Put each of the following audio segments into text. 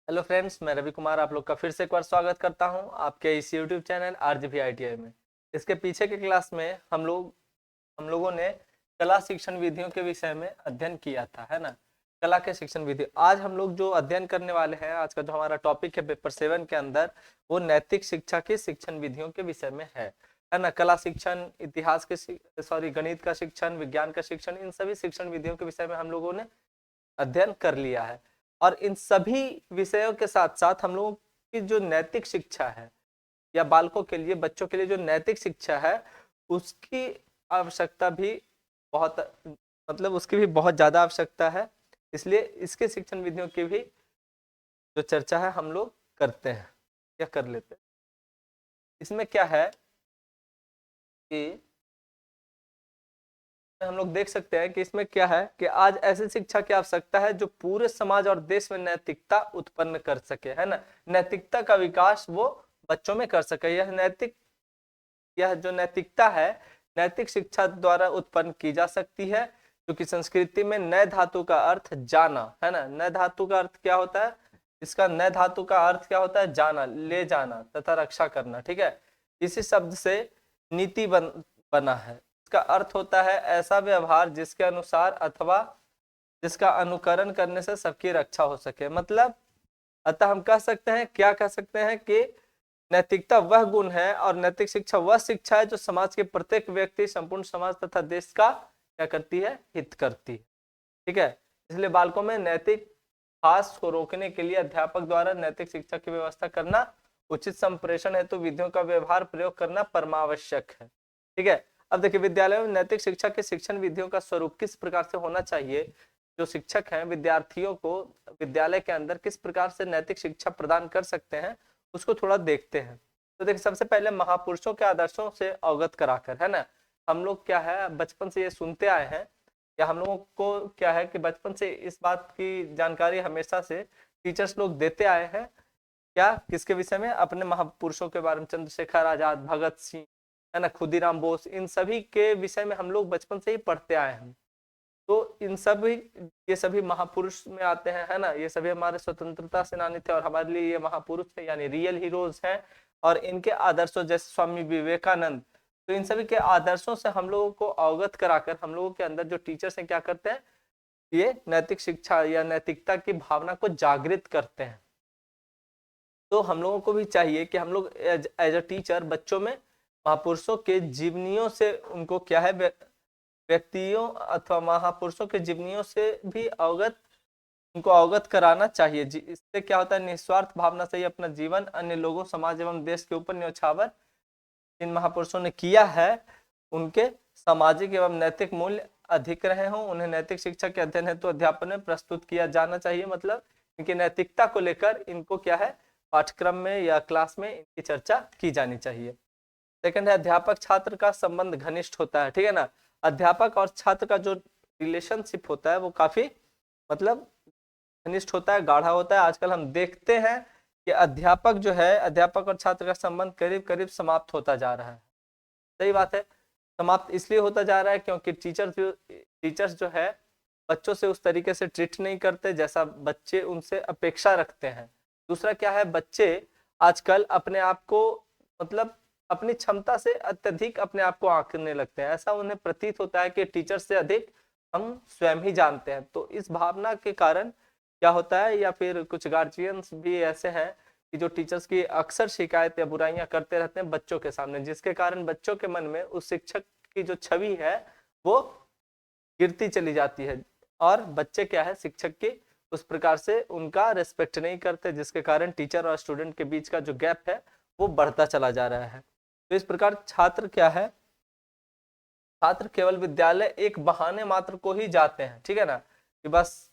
Hello friends, मैं रवि कुमार आप लोग का फिर से एक बार स्वागत करता हूं आपके इस यूट्यूब चैनल आरजीवी आईटीआई में। इसके पीछे के क्लास में हम लोगों ने कला शिक्षण विधियों के विषय में अध्ययन किया था, है ना। कला के शिक्षण विधि आज हम लोग जो अध्ययन करने वाले हैं, आज का जो हमारा टॉपिक है पेपर 7 के अंदर, वो नैतिक शिक्षा की शिक्षण विधियों के विषय में है ना। कला शिक्षण, इतिहास के सॉरी गणित का शिक्षण, विज्ञान का शिक्षण, इन सभी शिक्षण विधियों के विषय में हम लोगों ने अध्ययन कर लिया है। और इन सभी विषयों के साथ साथ हम लोगों की जो नैतिक शिक्षा है, या बालकों के लिए, बच्चों के लिए जो नैतिक शिक्षा है, उसकी आवश्यकता भी बहुत, मतलब उसकी भी बहुत ज्यादा आवश्यकता है। इसलिए इसके शिक्षण विधियों की भी जो चर्चा है हम लोग करते हैं या कर लेते हैं। इसमें क्या है कि हम लोग देख सकते हैं कि इसमें क्या है कि आज ऐसी शिक्षा की आवश्यकता है जो पूरे समाज और देश में नैतिकता उत्पन्न कर सके, है ना। नैतिकता का विकास वो बच्चों में कर सके। यह जो नैतिकता है, नैतिक शिक्षा द्वारा उत्पन्न की जा सकती है, क्योंकि संस्कृति में नए धातु का अर्थ जाना, है ना। नए धातु का अर्थ क्या होता है? इसका नए धातु का अर्थ क्या होता है? जाना, ले जाना तथा रक्षा करना, ठीक है। इसी शब्द से नीति बना है। इसका अर्थ होता है ऐसा व्यवहार जिसके अनुसार अथवा जिसका अनुकरण करने से सबकी रक्षा हो सके। मतलब अतः हम कह सकते हैं, क्या कह सकते हैं कि नैतिकता वह गुण है और नैतिक शिक्षा वह शिक्षा है जो समाज के प्रत्येक व्यक्ति, संपूर्ण समाज तथा देश का क्या करती है? हित करती है, ठीक है। इसलिए बालकों में नैतिक हास को रोकने के लिए अध्यापक द्वारा नैतिक शिक्षा की व्यवस्था करना, उचित संप्रेषण हेतु विधियों का व्यवहार प्रयोग करना परमावश्यक है, ठीक है। अब देखिए, विद्यालय में नैतिक शिक्षा के शिक्षण विधियों का स्वरूप किस प्रकार से होना चाहिए। जो शिक्षक हैं, विद्यार्थियों को विद्यालय के अंदर किस प्रकार से नैतिक शिक्षा प्रदान कर सकते हैं, उसको थोड़ा देखते हैं। तो देखिए, सबसे पहले महापुरुषों के आदर्शों से अवगत कराकर, है ना। हम लोग क्या है, बचपन से ये सुनते आए हैं, या हम लोगों को क्या है कि बचपन से इस बात की जानकारी हमेशा से टीचर्स लोग देते आए हैं। क्या? किसके विषय में? अपने महापुरुषों के बारे में, चंद्रशेखर आजाद, भगत सिंह, है ना, खुदीराम बोस, इन सभी के विषय में हम लोग बचपन से ही पढ़ते आए हैं। तो इन सभी, ये सभी महापुरुष में आते हैं, है ना। ये सभी हमारे स्वतंत्रता सेनानी थे और हमारे लिए ये महापुरुष थे, यानी रियल हीरोज हैं। और इनके आदर्शों, जैसे स्वामी विवेकानंद, तो इन सभी के आदर्शों से हम लोगों को अवगत कराकर हम लोगों के अंदर जो टीचर्स हैं क्या करते हैं, ये नैतिक शिक्षा या नैतिकता की भावना को जागृत करते हैं। तो हम लोगों को भी चाहिए कि हम लोग एज अ टीचर बच्चों में महापुरुषों के जीवनियों से उनको क्या है, व्यक्तियों अथवा महापुरुषों के जीवनियों से भी उनको अवगत कराना चाहिए। इससे क्या होता है, निस्वार्थ भावना से ही अपना जीवन अन्य लोगों, समाज एवं देश के ऊपर न्यौछावर इन महापुरुषों ने किया है, उनके सामाजिक एवं नैतिक मूल्य अधिक रहे हों। उन्हें नैतिक शिक्षा के अध्ययन हेतु अध्यापन में प्रस्तुत किया जाना चाहिए। मतलब इनकी नैतिकता को लेकर इनको क्या है, पाठ्यक्रम में या क्लास में इनकी चर्चा की जानी चाहिए। सेकंड है, अध्यापक छात्र का संबंध घनिष्ठ होता है, ठीक है ना। अध्यापक और छात्र का जो रिलेशनशिप होता है वो काफी, मतलब घनिष्ठ होता है, गाढ़ा होता है। आजकल हम देखते हैं कि अध्यापक जो है, अध्यापक और छात्र का संबंध करीब करीब समाप्त होता जा रहा है। सही बात है। समाप्त इसलिए होता जा रहा है क्योंकि टीचर्स जो है बच्चों से उस तरीके से ट्रीट नहीं करते जैसा बच्चे उनसे अपेक्षा रखते हैं। दूसरा क्या है, बच्चे आजकल अपने आप को, मतलब अपनी क्षमता से अत्यधिक अपने आप को आंकने लगते हैं। ऐसा उन्हें प्रतीत होता है कि टीचर से अधिक हम स्वयं ही जानते हैं। तो इस भावना के कारण क्या होता है, या फिर कुछ गार्जियंस भी ऐसे हैं कि जो टीचर्स की अक्सर शिकायत या बुराइयां करते रहते हैं बच्चों के सामने, जिसके कारण बच्चों के मन में उस शिक्षक की जो छवि है वो गिरती चली जाती है। और बच्चे क्या है, शिक्षक की उस प्रकार से उनका रेस्पेक्ट नहीं करते, जिसके कारण टीचर और स्टूडेंट के बीच का जो गैप है वो बढ़ता चला जा रहा है। तो इस प्रकार छात्र क्या है, छात्र केवल विद्यालय एक बहाने मात्र को ही जाते हैं, ठीक है ना, कि बस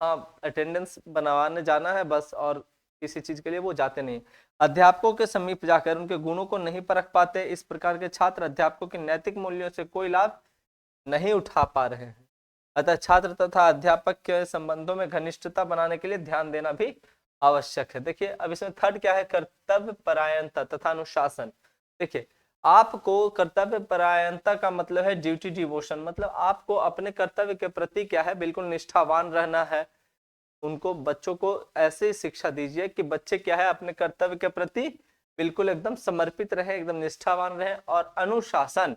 हाँ अटेंडेंस बनवाने जाना है बस, और किसी चीज के लिए वो जाते नहीं। अध्यापकों के समीप जाकर उनके गुणों को नहीं परख पाते। इस प्रकार के छात्र अध्यापकों के नैतिक मूल्यों से कोई लाभ नहीं उठा पा रहे हैं। अतः छात्र तथा अध्यापक के संबंधों में घनिष्ठता बनाने के लिए ध्यान देना भी आवश्यक है। देखिए, अब इसमें थर्ड क्या है, कर्तव्य परायणता तथा अनुशासन। देखिए, आपको कर्तव्य परायणता का मतलब है ड्यूटी डिवोशन, मतलब आपको अपने कर्तव्य के प्रति क्या है, बिल्कुल निष्ठावान रहना है। उनको बच्चों को ऐसे शिक्षा दीजिए कि बच्चे क्या है अपने कर्तव्य के प्रति बिल्कुल एकदम समर्पित रहे, एकदम निष्ठावान रहे, और अनुशासन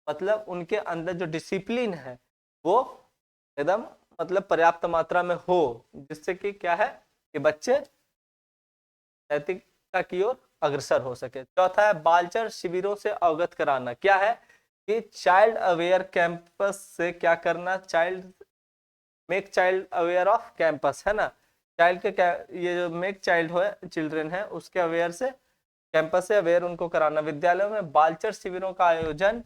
मतलब उनके अंदर जो डिसिप्लिन है वो एकदम मतलब पर्याप्त मात्रा में हो, जिससे कि क्या है कि बच्चे नैतिकता की ओर अग्रसर हो सके। चौथा है बालचर शिविरों से अवगत कराना। क्या है कि चाइल्ड अवेयर कैंपस से क्या करना, make child aware off campus, है ना। चाइल्ड के ये जो मेक चाइल्ड हो चिल्ड्रन है उसके अवेयर से, कैंपस से अवेयर उनको कराना। विद्यालयों में बालचर शिविरों का आयोजन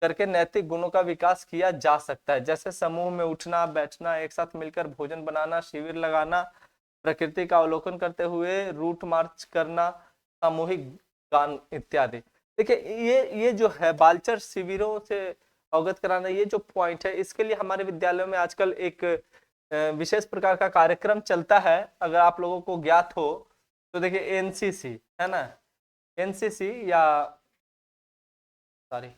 करके नैतिक गुणों का विकास किया जा सकता है, जैसे समूह में उठना बैठना, एक साथ मिलकर भोजन बनाना, शिविर लगाना, प्रकृति का अवलोकन करते हुए रूट मार्च करना, सामूहिक गान इत्यादि। देखिए ये जो है बालचर शिविरों से अवगत कराना, ये जो पॉइंट है, इसके लिए हमारे विद्यालयों में आजकल एक विशेष प्रकार का कार्यक्रम चलता है, अगर आप लोगों को ज्ञात हो तो। देखिए एनसीसी है ना, एनसीसी या सॉरी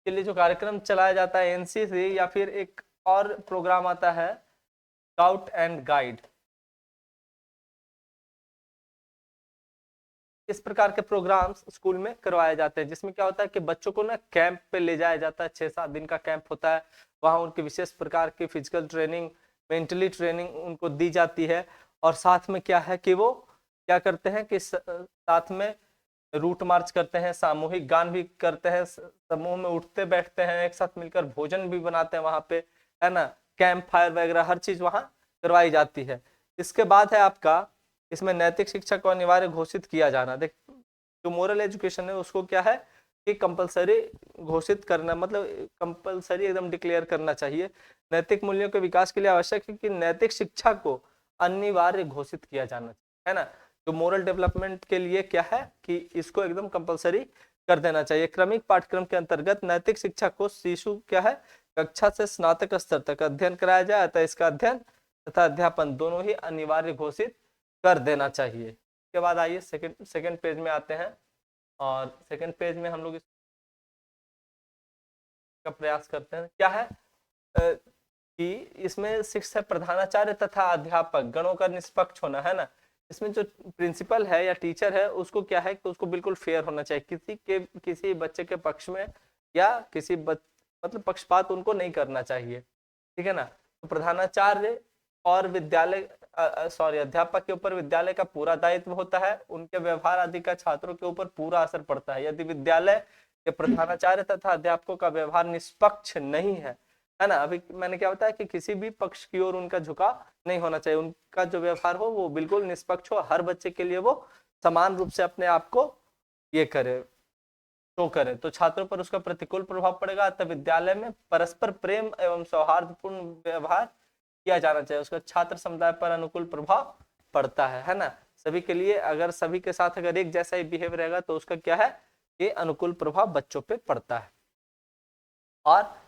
के लिए जो कार्यक्रम चलाया जाता है एनसीसी, या फिर एक और प्रोग्राम आता है स्काउट एंड गाइड, इस प्रकार के प्रोग्राम्स स्कूल में करवाए जाते हैं, जिसमें क्या होता है कि बच्चों को ना कैंप पे ले जाया जाता है। 6-7 दिन का कैंप होता है, वहां उनकी विशेष प्रकार की फिजिकल ट्रेनिंग, मेंटली ट्रेनिंग उनको दी जाती है, और साथ में क्या है कि वो क्या करते हैं कि साथ में रूट मार्च करते हैं, सामूहिक गान भी करते हैं, समूह में उठते बैठते हैं, एक साथ मिलकर भोजन भी बनाते हैं वहां पे, है ना। कैंप फायर वगैरह हर चीज वहां करवाई जाती है। इसके बाद है आपका इसमें नैतिक शिक्षा को अनिवार्य घोषित किया जाना। देख जो मोरल एजुकेशन है उसको क्या है कि कंपलसरी घोषित करना, मतलब कंपलसरी एकदम डिक्लेयर करना चाहिए। नैतिक मूल्यों के विकास के लिए आवश्यक है कि नैतिक शिक्षा को अनिवार्य घोषित किया जाना चाहिए, है ना। तो मोरल डेवलपमेंट के लिए क्या है कि इसको एकदम कंपलसरी कर देना चाहिए। क्रमिक पाठ्यक्रम के अंतर्गत नैतिक शिक्षा को शिशु क्या है कक्षा से स्नातक स्तर तक अध्ययन कराया जाए, अतः इसका अध्ययन तथा अध्यापन दोनों ही अनिवार्य घोषित कर देना चाहिए। इसके बाद आइए सेकंड पेज में आते हैं, और सेकंड पेज में हम लोग इसका प्रयास करते हैं। क्या है कि इसमें शिक्षक प्रधानाचार्य तथा अध्यापक गणों का निष्पक्ष होना, है ना। इसमें जो प्रिंसिपल है या टीचर है उसको क्या है कि उसको बिल्कुल फेयर होना चाहिए, किसी बच्चे के पक्ष में या मतलब पक्षपात उनको नहीं करना चाहिए, ठीक है ना। तो प्रधानाचार्य और विद्यालय अध्यापक के ऊपर विद्यालय का पूरा दायित्व होता है, उनके व्यवहार आदि का छात्रों के ऊपर पूरा असर पड़ता है। यदि विद्यालय के प्रधानाचार्य तथा अध्यापकों का व्यवहार निष्पक्ष नहीं है ना, अभी मैंने क्या बताया कि किसी भी पक्ष की ओर उनका झुकाव नहीं होना चाहिए, उनका जो व्यवहार हो वो बिल्कुल निष्पक्ष हो, हर बच्चे के लिए वो समान रूप से अपने आप को ये करे, शो करे, तो छात्रों पर उसका प्रतिकूल प्रभाव पड़ेगा। तब विद्यालय में परस्पर प्रेम एवं सौहार्दपूर्ण व्यवहार किया जाना चाहिए, उसका छात्र समुदाय पर अनुकूल प्रभाव पड़ता है ना। सभी के लिए अगर सभी के साथ अगर एक जैसा ही बिहेव रहेगा तो उसका क्या है ये अनुकूल प्रभाव बच्चों पे पड़ता है। और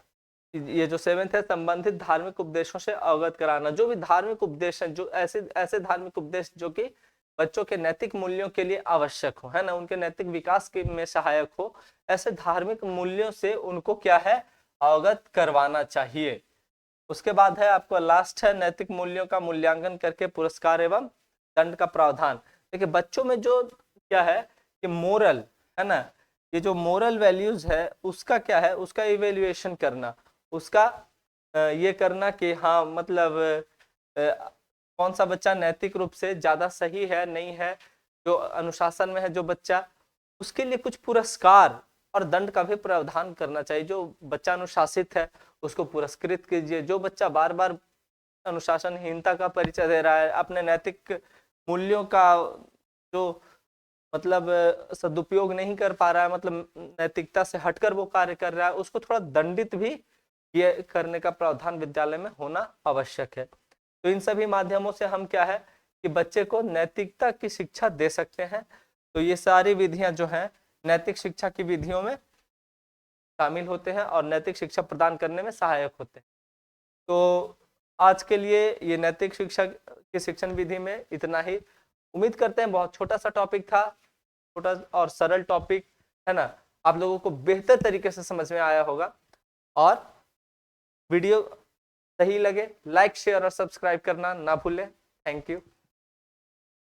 ये जो 7th है संबंधित धार्मिक उपदेशों से अवगत कराना। जो भी धार्मिक उपदेश है, जो ऐसे धार्मिक उपदेश जो कि बच्चों के नैतिक मूल्यों के लिए आवश्यक हो, है ना, उनके नैतिक विकास के में सहायक हो, ऐसे धार्मिक मूल्यों से उनको क्या है अवगत करवाना चाहिए। उसके बाद है आपको लास्ट है नैतिक मूल्यों का मूल्यांकन करके पुरस्कार एवं दंड का प्रावधान। देखिए बच्चों में जो क्या है कि मोरल, है ना, ये जो मोरल वैल्यूज है उसका क्या है उसका इवेल्युएशन करना, उसका ये करना कि हाँ मतलब कौन सा बच्चा नैतिक रूप से ज्यादा सही है नहीं है, जो अनुशासन में है जो बच्चा, उसके लिए कुछ पुरस्कार और दंड का भी प्रावधान करना चाहिए। जो बच्चा अनुशासित है उसको पुरस्कृत कीजिए, जो बच्चा बार बार अनुशासनहीनता का परिचय दे रहा है, अपने नैतिक मूल्यों का जो मतलब सदुपयोग नहीं कर पा रहा है, मतलब नैतिकता से हटकर वो कार्य कर रहा है, उसको थोड़ा दंडित भी ये करने का प्रावधान विद्यालय में होना आवश्यक है। तो इन सभी माध्यमों से हम क्या है कि बच्चे को नैतिकता की शिक्षा दे सकते हैं। तो ये सारी विधियां जो हैं नैतिक शिक्षा की विधियों में शामिल होते हैं और नैतिक शिक्षा प्रदान करने में सहायक होते हैं। तो आज के लिए ये नैतिक शिक्षा की शिक्षण विधि में इतना ही। उम्मीद करते हैं बहुत छोटा सा टॉपिक था, छोटा और सरल टॉपिक, है ना, आप लोगों को बेहतर तरीके से समझ में आया होगा। और वीडियो सही लगे लाइक शेयर और सब्सक्राइब करना ना भूलें। Thank you.